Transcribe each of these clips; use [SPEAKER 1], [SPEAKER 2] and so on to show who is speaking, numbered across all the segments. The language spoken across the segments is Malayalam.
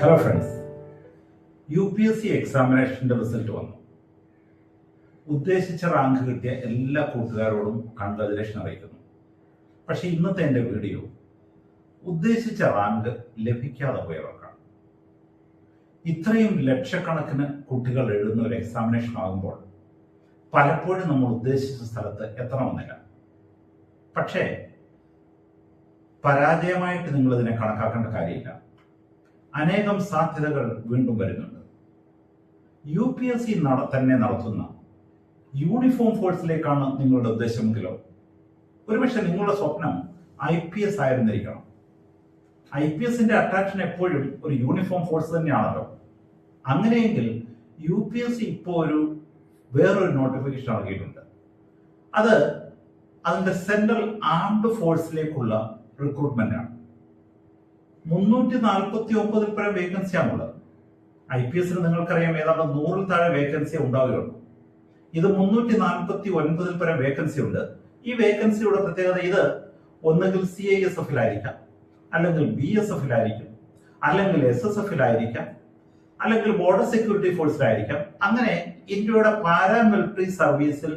[SPEAKER 1] ഹലോ ഫ്രണ്ട്സ്, UPSC എക്സാമിനേഷൻ്റെ റിസൾട്ട് വന്നു. ഉദ്ദേശിച്ച റാങ്ക് കിട്ടിയ എല്ലാ കൂട്ടുകാരോടും കൺഗ്രാജുലേഷൻ അറിയിക്കുന്നു. പക്ഷേ ഇന്നത്തെ എൻ്റെ വീഡിയോ ഉദ്ദേശിച്ച റാങ്ക് ലഭിക്കാതെ പോയവർക്കാണ്. ഇത്രയും ലക്ഷക്കണക്കിന് കുട്ടികൾ എഴുതുന്ന ഒരു എക്സാമിനേഷൻ ആകുമ്പോൾ പലപ്പോഴും നമ്മൾ ഉദ്ദേശിച്ച സ്ഥലത്ത് എത്തണമെന്നില്ല. പക്ഷേ പരാജയമായിട്ട് നിങ്ങളിതിനെ കണക്കാക്കേണ്ട കാര്യമില്ല. അനേകം സാധ്യതകൾ വീണ്ടും വരുന്നുണ്ട്. UPSC തന്നെ നടത്തുന്ന യൂണിഫോം ഫോഴ്സിലേക്കാണ് നിങ്ങളുടെ ഉദ്ദേശമെങ്കിലോ ഒരുപക്ഷെ നിങ്ങളുടെ സ്വപ്നം IPS ആയിരുന്നിരിക്കണം. IPSന്റെ അട്രാക്ഷൻ എപ്പോഴും ഒരു യൂണിഫോം ഫോഴ്സ് തന്നെയാണല്ലോ. അങ്ങനെയെങ്കിൽ UPSC ഇപ്പോൾ വേറൊരു നോട്ടിഫിക്കേഷൻ ഇറങ്ങിയിട്ടുണ്ട്. അതിന്റെ സെൻട്രൽ ആംഡ് ഫോഴ്സിലേക്കുള്ള റിക്രൂട്ട്മെന്റ് ആണ്. 349 പരം വേക്കൻസിയാണുള്ളത്. IPSന് നിങ്ങൾക്കറിയാം ഏതാണ്ട് 100 താഴെ വേക്കൻസി ഉണ്ടാവുകയുള്ളൂ. ഇത് 349 പരം വേക്കൻസി ഉണ്ട്. ഈ വേക്കൻസിയുടെ പ്രത്യേകത ഇത് ഒന്നുകിൽ CISFലായിരിക്കാം, അല്ലെങ്കിൽ BSFലായിരിക്കും, അല്ലെങ്കിൽ SSFലായിരിക്കാം, അല്ലെങ്കിൽ ബോർഡർ സെക്യൂരിറ്റി ഫോഴ്സിലായിരിക്കാം. അങ്ങനെ ഇന്ത്യയുടെ പാരാമിലിറ്ററി സർവീസിൽ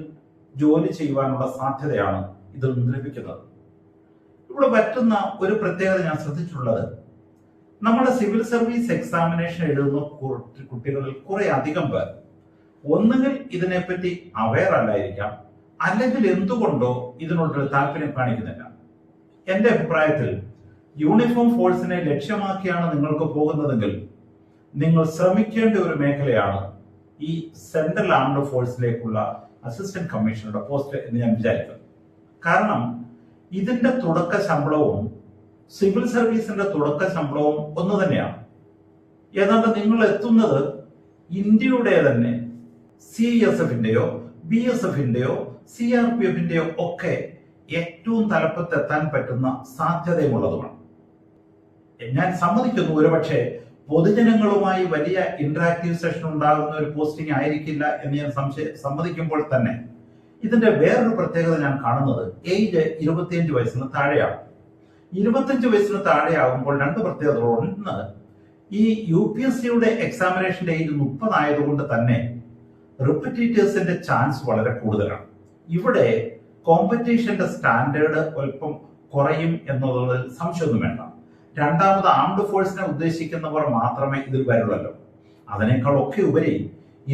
[SPEAKER 1] ജോലി ചെയ്യുവാനുള്ള സാധ്യതയാണ് ഇതിൽ നിന്ന് ലഭിക്കുന്നത്. ഇവിടെ പറ്റുന്ന ഒരു പ്രത്യേകത ഞാൻ ശ്രദ്ധിച്ചിട്ടുള്ളത്, നമ്മുടെ സിവിൽ സർവീസ് എക്സാമിനേഷൻ എഴുതുന്ന കുട്ടികളിൽ കുറെ അധികം പേർ ഒന്നുകിൽ ഇതിനെപ്പറ്റി അവെയർ അല്ലായിരിക്കാം, അല്ലെങ്കിൽ എന്തുകൊണ്ടോ ഇതിനോടൊരു താല്പര്യം കാണിക്കുന്നില്ല. എന്റെ അഭിപ്രായത്തിൽ യൂണിഫോം ഫോഴ്സിനെ ലക്ഷ്യമാക്കിയാണ് നിങ്ങൾക്ക് പോകുന്നതെങ്കിൽ നിങ്ങൾ ശ്രമിക്കേണ്ട ഒരു മേഖലയാണ് ഈ സെൻട്രൽ ആംഡ് ഫോഴ്സിലേക്കുള്ള അസിസ്റ്റന്റ് കമ്മീഷണറുടെ പോസ്റ്റ് എന്ന് ഞാൻ വിചാരിക്കുന്നു. കാരണം ഇതിന്റെ തുടക്ക ശമ്പളവും സിവിൽ സർവീസിന്റെ തുടക്ക ശമ്പളവും ഒന്ന് തന്നെയാണ്. ഏതാണ്ട് നിങ്ങൾ എത്തുന്നത് ഇന്ത്യയുടെ തന്നെ CISFന്റെയോ BSFന്റെയോ CRPFന്റെയോ ഒക്കെ ഏറ്റവും തലപ്പത്തെത്താൻ പറ്റുന്ന സാധ്യതയുള്ളതുമാണ്. ഞാൻ സമ്മതിക്കുന്നു, ഒരുപക്ഷെ പൊതുജനങ്ങളുമായി വലിയ ഇന്ററാക്റ്റീവ് സെഷൻ ഉണ്ടാകുന്ന ഒരു പോസ്റ്റിംഗ് ആയിരിക്കില്ല എന്ന് ഞാൻ സമ്മതിക്കുമ്പോൾ തന്നെ ഇതിന്റെ വേറൊരു പ്രത്യേകത ഞാൻ കാണുന്നത് ഏജ് 25 വയസ്സിന് താഴെയാണ്. 25 വയസ്സിന് താഴെയാകുമ്പോൾ രണ്ട് പ്രത്യേകതകൾ. ഒന്ന്, ഈ UPSCയുടെ എക്സാമിനേഷന്റെ ഏജ് 30 ആയതുകൊണ്ട് തന്നെ റിപ്പറ്റീറ്റേഴ്സിന്റെ ചാൻസ് വളരെ കൂടുതലാണ്. ഇവിടെ കോമ്പറ്റീഷന്റെ സ്റ്റാൻഡേർഡ് അല്പം കുറയും എന്നുള്ളതിൽ സംശയമൊന്നും വേണ്ട. രണ്ടാമത്, ആംഡ് ഫോഴ്സിനെ ഉദ്ദേശിക്കുന്നവർ മാത്രമേ ഇതിൽ വരുള്ളൂ. അതിനേക്കാളൊക്കെ ഉപരി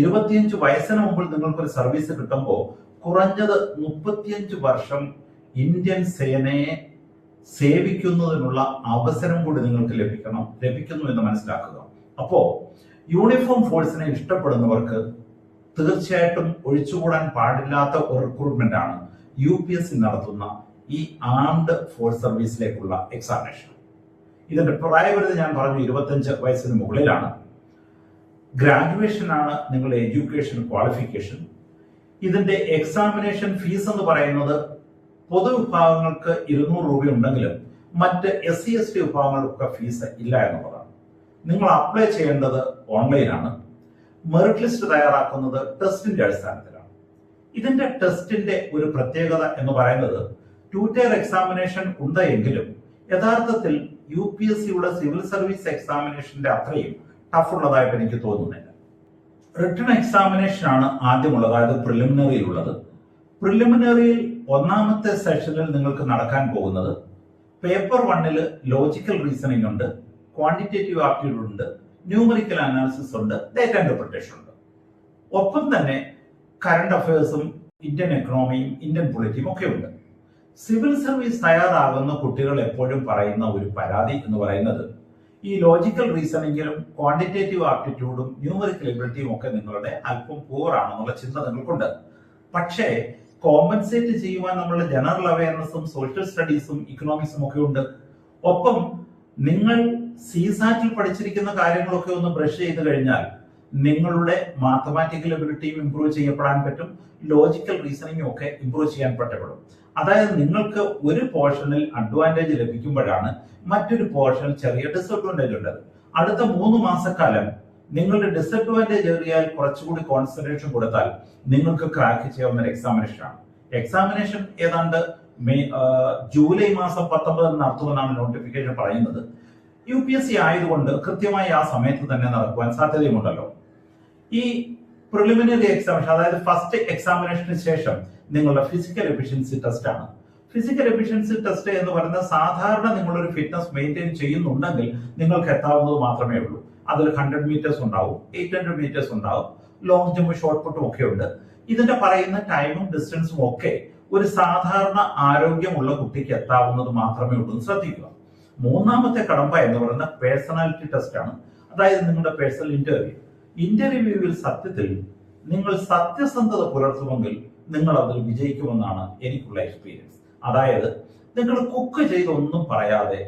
[SPEAKER 1] 25 വയസ്സിന് മുമ്പിൽ നിങ്ങൾക്കൊരു സർവീസ് കിട്ടുമ്പോൾ കുറഞ്ഞത് 35 വർഷം ഇന്ത്യൻ സേനയെ സേവിക്കുന്നതിനുള്ള അവസരം കൂടി നിങ്ങൾക്ക് ലഭിക്കുന്നു എന്ന് മനസ്സിലാക്കുക. അപ്പോ യൂണിഫോം ഫോഴ്സിനെ ഇഷ്ടപ്പെടുന്നവർക്ക് തീർച്ചയായിട്ടും ഒഴിച്ചുകൂടാൻ പാടില്ലാത്ത ഒരു റിക്രൂട്ട്മെന്റ് ആണ് UPSC നടത്തുന്ന ഈ ആംഡ് ഫോഴ്സ് സർവീസിലേക്കുള്ള എക്സാമിനേഷൻ. ഇതിന്റെ പ്രായപരിധി ഞാൻ പറഞ്ഞു 25 വയസ്സിന് മുകളിലാണ്. ഗ്രാജുവേഷൻ ആണ് നിങ്ങളുടെ എഡ്യൂക്കേഷൻ ക്വാളിഫിക്കേഷൻ. ഇതിന്റെ എക്സാമിനേഷൻ ഫീസ് എന്ന് പറയുന്നത് പൊതുവിഭാഗങ്ങൾക്ക് 200 രൂപ ഉണ്ടെങ്കിലും മറ്റ് SC ST വിഭാഗങ്ങൾക്കൊക്കെ ഫീസ് ഇല്ല എന്നുള്ളതാണ്. നിങ്ങൾ അപ്ലൈ ചെയ്യേണ്ടത് ഓൺലൈനാണ്. മെറിറ്റ് ലിസ്റ്റ് തയ്യാറാക്കുന്നത് ടെസ്റ്റിന്റെ അടിസ്ഥാനത്തിലാണ്. ഇതിന്റെ ടെസ്റ്റിന്റെ ഒരു പ്രത്യേകത എന്ന് പറയുന്നത് 2 ടയർ എക്സാമിനേഷൻ ഉണ്ട് എങ്കിലും യഥാർത്ഥത്തിൽ UPSCയുടെ സിവിൽ സർവീസ് എക്സാമിനേഷന്റെ അത്രയും ടഫ് ഉള്ളതായിട്ട് എനിക്ക് തോന്നുന്നില്ല. റിട്ടൺ എക്സാമിനേഷൻ ആണ് ആദ്യമുള്ളത്, അതായത് പ്രിലിമിനറിയിലുള്ളത്. പ്രിലിമിനറിയിൽ ഒന്നാമത്തെ സെഷനിൽ നിങ്ങൾക്ക് നടക്കാൻ പോകുന്നത് പേപ്പർ 1 ലോജിക്കൽ റീസണിംഗ് ഉണ്ട്, ക്വാണ്ടിറ്റേറ്റീവ് ആപ്റ്റിറ്റ്യൂഡ് ഉണ്ട്, ന്യൂമറിക്കൽ അനാലിസിസ് ഉണ്ട്, ഡേറ്റ ഇന്റർപ്രിട്ടേഷൻ ഉണ്ട്. ഒപ്പം തന്നെ കറണ്ട് അഫയേഴ്സും ഇന്ത്യൻ എക്കണോമിയും ഇന്ത്യൻ പൊളിറ്റിയും ഒക്കെ ഉണ്ട്. സിവിൽ സർവീസ് തയ്യാറാകുന്ന കുട്ടികൾ എപ്പോഴും പറയുന്ന ഒരു പരാതി എന്ന് പറയുന്നത് ഈ ലോജിക്കൽ റീസണിങ്ങിലും ക്വാണ്ടിറ്റേറ്റീവ് ആപ്റ്റിറ്റ്യൂഡും ന്യൂമറിക്കൽ എബിലിറ്റിയും ഒക്കെ നിങ്ങളുടെ അല്പം പൂർ ആണെന്നുള്ള ചിന്ത നിങ്ങൾക്കുണ്ട്. പക്ഷേ കോമ്പൻസേറ്റ് ചെയ്യുവാൻ നമ്മളുടെ ജനറൽ അവയർനെസ്സും സോഷ്യൽ സ്റ്റഡീസും ഇക്കണോമിക്സും ഒക്കെ ഉണ്ട്. ഒപ്പം നിങ്ങൾ CSATൽ പഠിച്ചിരിക്കുന്ന കാര്യങ്ങളൊക്കെ ഒന്ന് ബ്രഷ് ചെയ്ത് കഴിഞ്ഞാൽ നിങ്ങളുടെ മാത്തമാറ്റിക്കൽ എബിലിറ്റിയും ഇംപ്രൂവ് ചെയ്യപ്പെടാൻ പറ്റും, ലോജിക്കൽ റീസണിങ്ങും ഒക്കെ ഇംപ്രൂവ് ചെയ്യാൻ പറ്റപ്പെടും. അതായത് നിങ്ങൾക്ക് ഒരു പോർഷനിൽ അഡ്വാൻറ്റേജ് ലഭിക്കുമ്പോഴാണ് മറ്റൊരു പോർഷനിൽ ചെറിയ ഡിസഡ്വാൻറ്റേജ് ഉള്ളത്. അടുത്ത 3 മാസക്കാലം നിങ്ങളുടെ ഡിസഡ്വാൻറ്റേജ് ഏറിയാൽ കുറച്ചുകൂടി കോൺസെൻട്രേഷൻ കൊടുത്താൽ നിങ്ങൾക്ക് ക്രാക്ക് ചെയ്യാവുന്ന ഒരു എക്സാമിനേഷൻ ആണ്. എക്സാമിനേഷൻ ഏതാണ്ട് ജൂലൈ മാസം 19 നടത്തുമെന്നാണ് നോട്ടിഫിക്കേഷൻ പറയുന്നത്. UPSC ആയതുകൊണ്ട് കൃത്യമായി ആ സമയത്ത് തന്നെ നടക്കുവാൻ സാധ്യതയുമുണ്ടല്ലോ. ഈ പ്രിലിമിനറി എക്സാമിനേഷൻ, അതായത് ഫസ്റ്റ് എക്സാമിനേഷന് ശേഷം നിങ്ങളുടെ ഫിസിക്കൽ എഫിഷ്യൻസി ടെസ്റ്റ് ആണ്. ഫിസിക്കൽ എഫിഷ്യൻസി ടെസ്റ്റ് എന്ന് പറയുന്നത് സാധാരണ നിങ്ങളൊരു ഫിറ്റ്നസ് മെയിൻറ്റെയിൻ ചെയ്യുന്നുണ്ടെങ്കിൽ നിങ്ങൾക്ക് എത്താവുന്നത് മാത്രമേ ഉള്ളൂ. അതിൽ 100 മീറ്റേഴ്സ് ഉണ്ടാവും, 800 മീറ്റേഴ്സ് ഉണ്ടാവും, ലോങ് ജമ്പ്, ഷോർട്ട് പുട്ടും ഒക്കെ ഉണ്ട്. ഇതിന്റെ പറയുന്ന ടൈമും ഡിസ്റ്റൻസും ഒക്കെ ഒരു സാധാരണ ആരോഗ്യമുള്ള കുട്ടിക്ക് എത്താവുന്നത് മാത്രമേ ഉള്ളൂ. ശ്രദ്ധിക്കുക. മൂന്നാമത്തെ കടമ്പ എന്ന് പറയുന്ന പേഴ്സണാലിറ്റി ടെസ്റ്റ് ആണ്. അതായത് നിങ്ങളുടെ പേഴ്സണൽ ഇന്റർവ്യൂവിൽ സത്യത്തിൽ നിങ്ങൾ സത്യസന്ധത പുലർത്തുമെങ്കിൽ നിങ്ങൾ അതിൽ വിജയിക്കുമെന്നാണ് എനിക്കുള്ള എക്സ്പീരിയൻസ്. അതായത് നിങ്ങൾ കുക്ക് ചെയ്തൊന്നും പറയാതെ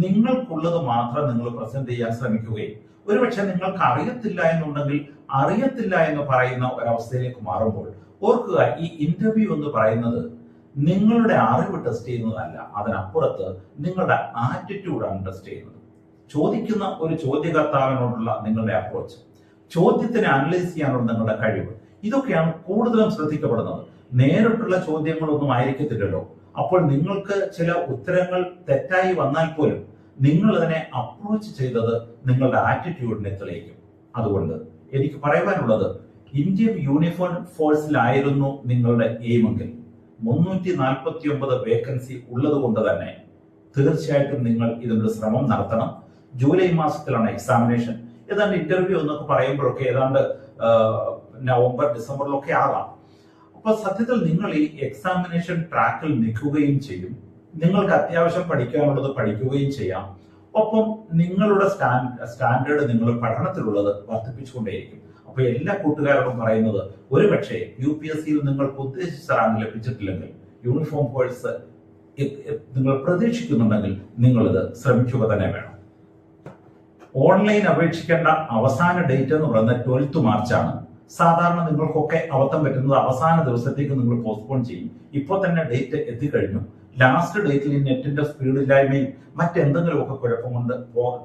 [SPEAKER 1] നിങ്ങൾക്കുള്ളത് മാത്രം നിങ്ങൾ പ്രസന്റ് ചെയ്യാൻ ശ്രമിക്കുകയും ഒരുപക്ഷെ നിങ്ങൾക്ക് അറിയത്തില്ല എന്നുണ്ടെങ്കിൽ അറിയത്തില്ല എന്ന് പറയുന്ന ഒരവസ്ഥയിലേക്ക് മാറുമ്പോൾ ഓർക്കുക, ഈ ഇന്റർവ്യൂ എന്ന് പറയുന്നത് നിങ്ങളുടെ അറിവ് ടെസ്റ്റ് ചെയ്യുന്നതല്ല, അതിനപ്പുറത്ത് നിങ്ങളുടെ ആറ്റിറ്റ്യൂഡാണ് ടെസ്റ്റ് ചെയ്യുന്നത്. ചോദിക്കുന്ന ഒരു ചോദ്യകർത്താവിനോടുള്ള നിങ്ങളുടെ അപ്രോച്ച്, ചോദ്യത്തിനെ അനലൈസ് ചെയ്യാനുള്ള നിങ്ങളുടെ കഴിവ്, ഇതൊക്കെയാണ് കൂടുതലും ശ്രദ്ധിക്കപ്പെടുന്നത്. നേരിട്ടുള്ള ചോദ്യങ്ങളൊന്നും ആയിരിക്കത്തില്ലല്ലോ. അപ്പോൾ നിങ്ങൾക്ക് ചില ഉത്തരങ്ങൾ തെറ്റായി വന്നാൽ പോലും നിങ്ങൾ അതിനെ അപ്രോച്ച് ചെയ്തത് നിങ്ങളുടെ ആറ്റിറ്റ്യൂഡിനെ തെളിയിക്കും. അതുകൊണ്ട് എനിക്ക് പറയുവാനുള്ളത്, ഇന്ത്യൻ യൂണിഫോം ഫോഴ്സിലായിരുന്നു നിങ്ങളുടെ എയിമെങ്കിൽ 349 വേക്കൻസി ഉള്ളത് കൊണ്ട് തന്നെ തീർച്ചയായിട്ടും നിങ്ങൾ ഇതിന്റെ ശ്രമം നടത്തണം. ജൂലൈ മാസത്തിലാണ് എക്സാമിനേഷൻ. ഏതാണ്ട് ഇന്റർവ്യൂ എന്നൊക്കെ പറയുമ്പോഴൊക്കെ ഏതാണ്ട് നവംബർ ഡിസംബറിലൊക്കെ ആകാം. അപ്പൊ സത്യത്തിൽ നിങ്ങൾ ഈ എക്സാമിനേഷൻ ട്രാക്കിൽ നിൽക്കുകയും ചെയ്യും. നിങ്ങൾക്ക് അത്യാവശ്യം പഠിക്കാനുള്ളത് പഠിക്കുകയും ചെയ്യാം. ഒപ്പം നിങ്ങളുടെ സ്റ്റാൻഡേർഡ് നിങ്ങൾ പഠനത്തിലുള്ളത് വർദ്ധിപ്പിച്ചുകൊണ്ടേയിരിക്കും. അപ്പൊ എല്ലാ കൂട്ടുകാരോടും പറയുന്നത്, ഒരുപക്ഷെ UPSCയിൽ നിങ്ങൾക്ക് ഉദ്ദേശിച്ച റാങ്ക് ലഭിച്ചിട്ടില്ലെങ്കിൽ, യൂണിഫോം കോഴ്സ് നിങ്ങൾ പ്രതീക്ഷിക്കുന്നുണ്ടെങ്കിൽ നിങ്ങളിത് ശ്രമിക്കുക തന്നെ വേണം. ഓൺലൈൻ അപേക്ഷിക്കേണ്ട അവസാന ഡേറ്റ് എന്ന് പറയുന്നത് 12 മാർച്ചാണ്. സാധാരണ നിങ്ങൾക്കൊക്കെ അബദ്ധം പറ്റുന്നത് അവസാന ദിവസത്തേക്ക് നിങ്ങൾ പോസ്റ്റ്പോൺ ചെയ്യും. ഇപ്പോൾ തന്നെ ഡേറ്റ് എത്തിക്കഴിഞ്ഞു. ലാസ്റ്റ് ഡേറ്റിൽ ഈ നെറ്റിന്റെ സ്പീഡില്ലായ്മയും മറ്റെന്തെങ്കിലുമൊക്കെ കുഴപ്പം കൊണ്ട്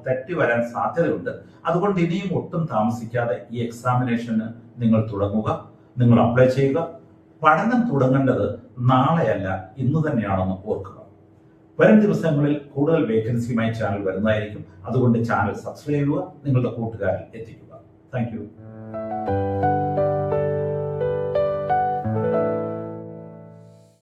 [SPEAKER 1] തെറ്റി വരാൻ സാധ്യതയുണ്ട്. അതുകൊണ്ട് ഇനിയും ഒട്ടും താമസിക്കാതെ ഈ എക്സാമിനേഷന് നിങ്ങൾ തുടങ്ങുക, നിങ്ങൾ അപ്ലൈ ചെയ്യുക. പഠനം തുടങ്ങേണ്ടത് നാളെയല്ല, ഇന്ന് തന്നെയാണെന്ന് ഓർക്കുക. വരും ദിവസങ്ങളിൽ കൂടുതൽ വേക്കൻസിയുമായി ചാനൽ വരുന്നതായിരിക്കും. അതുകൊണ്ട് ചാനൽ സബ്സ്ക്രൈബ് ചെയ്യുക, നിങ്ങളുടെ കൂട്ടുകാരിൽ എത്തിക്കുക. താങ്ക്